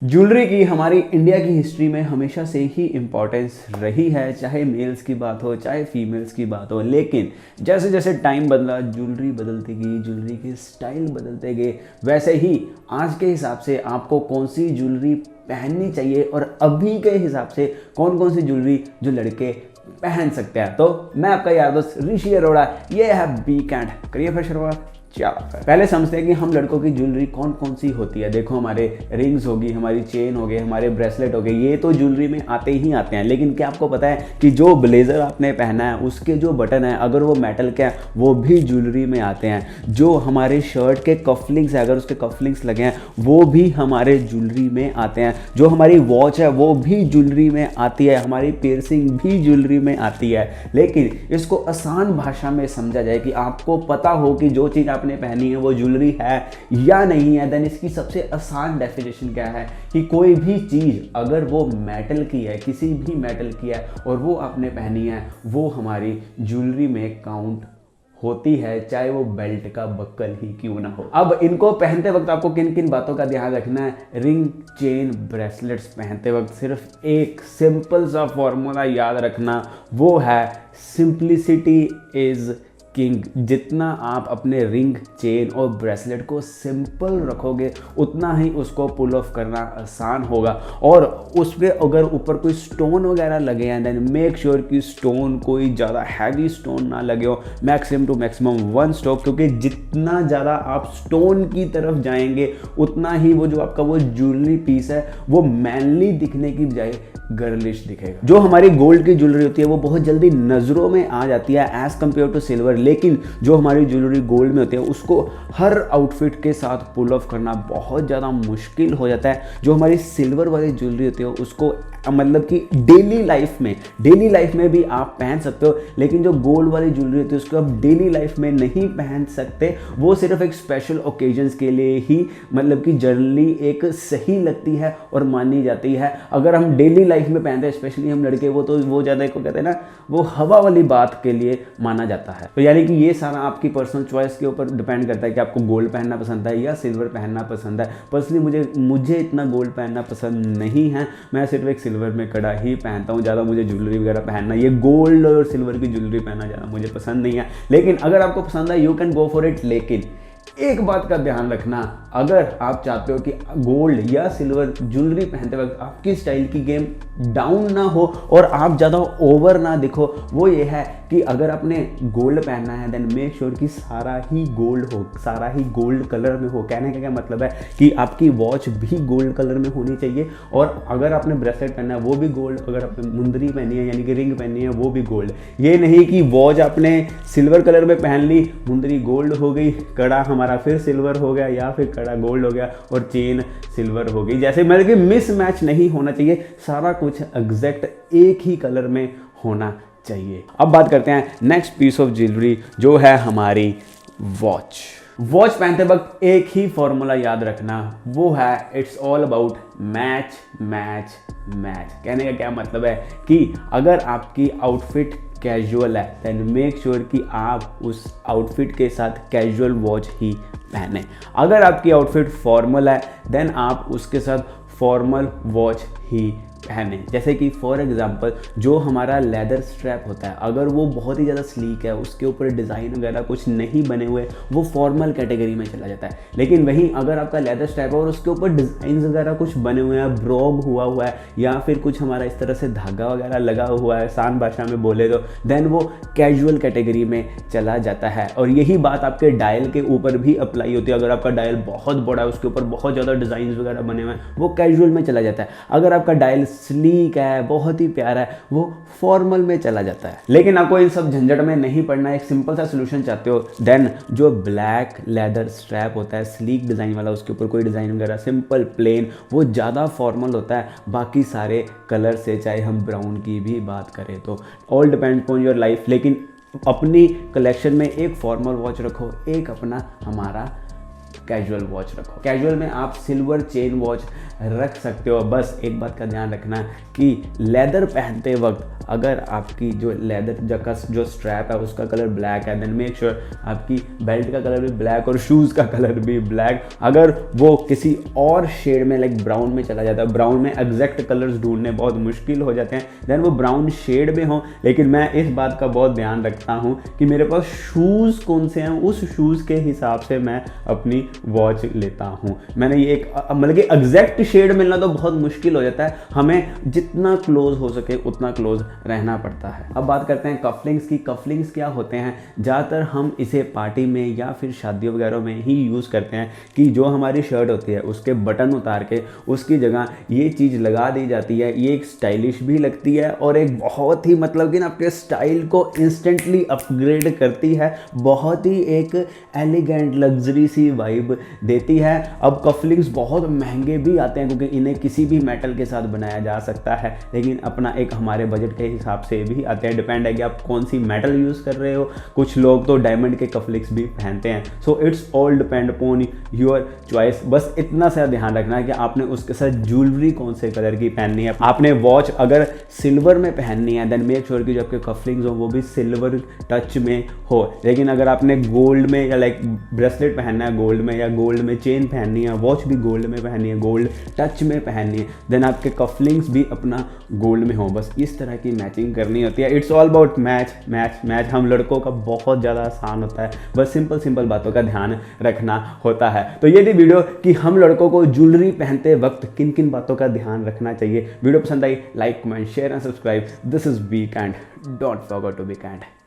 Jewellery की हमारी India की हिस्ट्री में हमेशा से ही इम्पोर्टेंस रही है, चाहे मेल्स की बात हो चाहे फीमेल्स की बात हो। लेकिन जैसे जैसे टाइम बदला, ज्वेलरी बदलती गई, ज्वेलरी के स्टाइल बदलते गए, वैसे ही आज के हिसाब से आपको कौन सी ज्वेलरी पहननी चाहिए और अभी के हिसाब से कौन कौन सी ज्वेलरी जो लड़के पहन सकते हैं। तो मैं आपका यार दोस्त ऋषि अरोड़ा, ये है वीकेंड। करिए फिर शुरुआत। चलो पहले समझते हैं कि हम लड़कों की ज्वेलरी कौन कौन सी होती है। देखो, हमारे रिंग्स होगी, हमारी चेन हो गए, हमारे ब्रेसलेट हो गए, ये तो ज्वेलरी में आते ही आते हैं। लेकिन क्या आपको पता है कि जो ब्लेजर आपने पहना है उसके जो बटन है, अगर वो मेटल के हैं वो भी ज्वेलरी में आते हैं। जो हमारे शर्ट के कफलिंग्स है, अगर उसके कफलिंग्स लगे हैं वो भी हमारे ज्वेलरी में आते हैं। जो हमारी वॉच है वो भी ज्वेलरी में आती है, हमारी पियर्सिंग भी ज्वेलरी में आती है। लेकिन इसको आसान भाषा में समझा जाए कि आपको पता हो कि जो चीज़ आपने पहनी है वो ज्वेलरी है या नहीं है, देन इसकी सबसे आसान डेफिनेशन क्या है कि कोई भी चीज़ अगर वो मेटल की है, किसी भी मेटल की है और वो आपने पहनी है, वो हमारी ज्वेलरी में काउंट होती है, चाहे वो बेल्ट का बक्कल ही क्यों ना हो। अब इनको पहनते वक्त आपको किन किन बातों का ध्यान रखना है। रिंग, चेन, ब्रेसलेट्स पहनते वक्त सिर्फ एक सिंपल सा फॉर्मूला याद रखना, वो है सिंप्लिसिटी इज किंग। जितना आप अपने रिंग, चेन और ब्रेसलेट को सिंपल रखोगे उतना ही उसको पुल ऑफ करना आसान होगा। और उस पर अगर ऊपर कोई स्टोन वगैरह लगे हैं, देन मेक श्योर कि स्टोन कोई ज़्यादा हैवी स्टोन ना लगे हो, मैक्सिमम टू मैक्सिमम 1 स्टोन, क्योंकि जितना ज़्यादा आप स्टोन की तरफ जाएंगे उतना ही वो जो आपका वो ज्वेलरी पीस है वो मैनली दिखने की बजाय गर्लिश दिखेगा। जो हमारी गोल्ड की ज्वेलरी होती है वो बहुत जल्दी नज़रों में आ जाती है एज कम्पेयर टू सिल्वर। लेकिन जो हमारी ज्वेलरी गोल्ड में होती है उसको हर आउटफिट के साथ पुल ऑफ करना बहुत ज़्यादा मुश्किल हो जाता है। जो हमारी सिल्वर वाली ज्वेलरी होती है उसको मतलब कि डेली लाइफ में भी आप पहन सकते हो, लेकिन जो गोल्ड वाली ज्वेलरी होती है उसको आप डेली लाइफ में नहीं पहन सकते। वो सिर्फ एक स्पेशल ओकेजन्स के लिए ही मतलब कि जनरली एक सही लगती है और मानी जाती है। अगर हम डेली लाइफ में पहनते हैं, स्पेशली हम लड़के, वो तो वो ज़्यादा को कहते हैं ना, वो हवा वाली बात के लिए माना जाता है। तो यानी कि ये सारा आपकी पर्सनल चॉइस के ऊपर डिपेंड करता है कि आपको गोल्ड पहनना पसंद है या सिल्वर पहनना पसंद है। पर्सनली मुझे इतना गोल्ड पहनना पसंद नहीं है, मैं सिर्फ एक सिल्वर में कड़ा ही पहनता हूँ। ज़्यादा मुझे ज्वेलरी वगैरह पहनना, ये गोल्ड और सिल्वर की ज्वेलरी पहनना ज़्यादा मुझे पसंद नहीं है। लेकिन अगर आपको पसंद है you can go for it. लेकिन एक बात का ध्यान रखना, अगर आप चाहते हो कि गोल्ड या सिल्वर ज्वेलरी पहनते वक्त आपकी स्टाइल की गेम डाउन ना हो और आप ज़्यादा ओवर ना दिखो, वो ये है कि अगर आपने गोल्ड पहनना है देन मेक श्योर कि सारा ही गोल्ड हो, सारा ही गोल्ड कलर में हो। कहने का क्या मतलब है कि आपकी वॉच भी गोल्ड कलर में होनी चाहिए, और अगर आपने ब्रेसलेट पहनना है वो भी गोल्ड, अगर आपने मुंदरी पहनी है यानी कि रिंग पहनी है वो भी गोल्ड। ये नहीं कि वॉच आपने सिल्वर कलर में पहन ली, मुंदरी गोल्ड हो गई, कड़ा हमारा फिर सिल्वर हो गया, या फिर कड़ा गोल्ड हो गया और चेन सिल्वर हो गई। जैसे मतलब कि मिस मैच नहीं होना चाहिए, सारा कुछ एग्जैक्ट एक ही कलर में होना चाहिए। अब बात करते हैं नेक्स्ट पीस ऑफ ज्वेलरी, जो है हमारी वॉच। वॉच पहनते वक्त एक ही फॉर्मूला याद रखना, वो है it's all about match match match. कहने का क्या मतलब है कि अगर आपकी आउटफिट कैजुअल है देन मेक श्योर कि आप उस आउटफिट के साथ कैजुअल वॉच ही पहने। अगर आपकी आउटफिट फॉर्मल है देन आप उसके साथ फॉर्मल वॉच ही पहने। जैसे कि फॉर एग्जांपल जो हमारा लेदर स्ट्रैप होता है, अगर वो बहुत ही ज़्यादा स्लीक है, उसके ऊपर डिज़ाइन वगैरह कुछ नहीं बने हुए, वो फॉर्मल कैटेगरी में चला जाता है। लेकिन वहीं अगर आपका लेदर स्ट्रैप है और उसके ऊपर डिज़ाइन वगैरह कुछ बने हुए हैं, ब्रॉग हुआ है, या फिर कुछ हमारा इस तरह से धागा वगैरह लगा हुआ है, आसान भाषा में बोले तो, देन वो कैजुअल कैटेगरी में चला जाता है। और यही बात आपके डायल के ऊपर भी अप्लाई होती है। अगर आपका डायल बहुत बड़ा है, उसके ऊपर बहुत ज़्यादा डिज़ाइन वगैरह बने हुए हैं, वो कैजुअल में चला जाता है। अगर आपका डायल स्लीक है, बहुत ही प्यारा है, वो फॉर्मल में चला जाता है। लेकिन आपको इन सब झंझट में नहीं पड़ना, एक सिंपल सा सोल्यूशन चाहते हो, देन जो ब्लैक लेदर स्ट्रैप होता है स्लीक डिज़ाइन वाला, उसके ऊपर कोई डिज़ाइन वगैरह, सिंपल प्लेन, वो ज़्यादा फॉर्मल होता है बाकी सारे कलर से। चाहे हम ब्राउन की भी बात करें तो all depend on your life. लेकिन अपनी कलेक्शन में एक फॉर्मल वॉच रखो, एक अपना हमारा कैजुअल वॉच रखो। कैजुअल में आप सिल्वर चेन वॉच रख सकते हो। बस एक बात का ध्यान रखना कि लेदर पहनते वक्त अगर आपकी जो लेदर का जो स्ट्रैप है उसका कलर ब्लैक है, देन मेक श्योर आपकी बेल्ट का कलर भी ब्लैक और शूज़ का कलर भी ब्लैक। अगर वो किसी और शेड में लाइक ब्राउन में चला जाता है, ब्राउन में एग्जैक्ट कलर्स ढूंढने बहुत मुश्किल हो जाते हैं, देन वो ब्राउन शेड में हो। लेकिन मैं इस बात का बहुत ध्यान रखता हूँ कि मेरे पास शूज़ कौन से हैं, उस शूज़ के हिसाब से मैं अपनी वॉच लेता हूँ। मैंने ये एक मतलब कि एग्जैक्ट शेड मिलना तो बहुत मुश्किल हो जाता है, हमें जितना क्लोज हो सके उतना क्लोज रहना पड़ता है। अब बात करते हैं कफलिंग्स की। कफलिंग्स क्या होते हैं? ज़्यादातर हम इसे पार्टी में या फिर शादियों वगैरह में ही यूज़ करते हैं कि जो हमारी शर्ट होती है उसके बटन उतार के उसकी जगह ये चीज़ लगा दी जाती है। ये एक स्टाइलिश भी लगती है और एक बहुत ही मतलब कि ना आपके स्टाइल को इंस्टेंटली अपग्रेड करती है, बहुत ही एक एलिगेंट लग्जरी सी वाइब देती है। अब कफलिंग्स बहुत महंगे भी आते हैं क्योंकि इन्हें किसी भी मेटल के साथ बनाया जा सकता है, लेकिन अपना एक हमारे बजट के हिसाब से भी आते हैं। डिपेंड है कि आप कौन सी मेटल यूज़ कर रहे हो। कुछ लोग तो डायमंड के कफलिंग्स भी पहनते हैं। So it's all depend upon your choice. बस इतना सा ध्यान रखना है कि आपने उसके साथ ज्वेलरी कौन से कलर की पहननी है। आपने वॉच अगर सिल्वर में पहननी है देन मेक श्योर कि जो आपके कफलिंग्स हो वो भी सिल्वर टच में हो। लेकिन अगर आपने गोल्ड में या लाइक ब्रेसलेट पहनना है गोल्ड में, या गोल्ड में चेन पहननी है, वॉच भी गोल्ड में पहननी है, गोल्ड टच में पहननी है, देन आपके कफलिंग्स भी अपना गोल्ड में हो। बस इस तरह की मैचिंग करनी होती है। It's all about match match match. हम लड़कों का बहुत ज़्यादा आसान होता है, बस सिंपल सिंपल बातों का ध्यान रखना होता है। तो ये थी वीडियो कि हम लड़कों को ज्वेलरी पहनते वक्त किन किन बातों का ध्यान रखना चाहिए। वीडियो पसंद आई like comment share and subscribe. This is weekend, don't forget to be kind.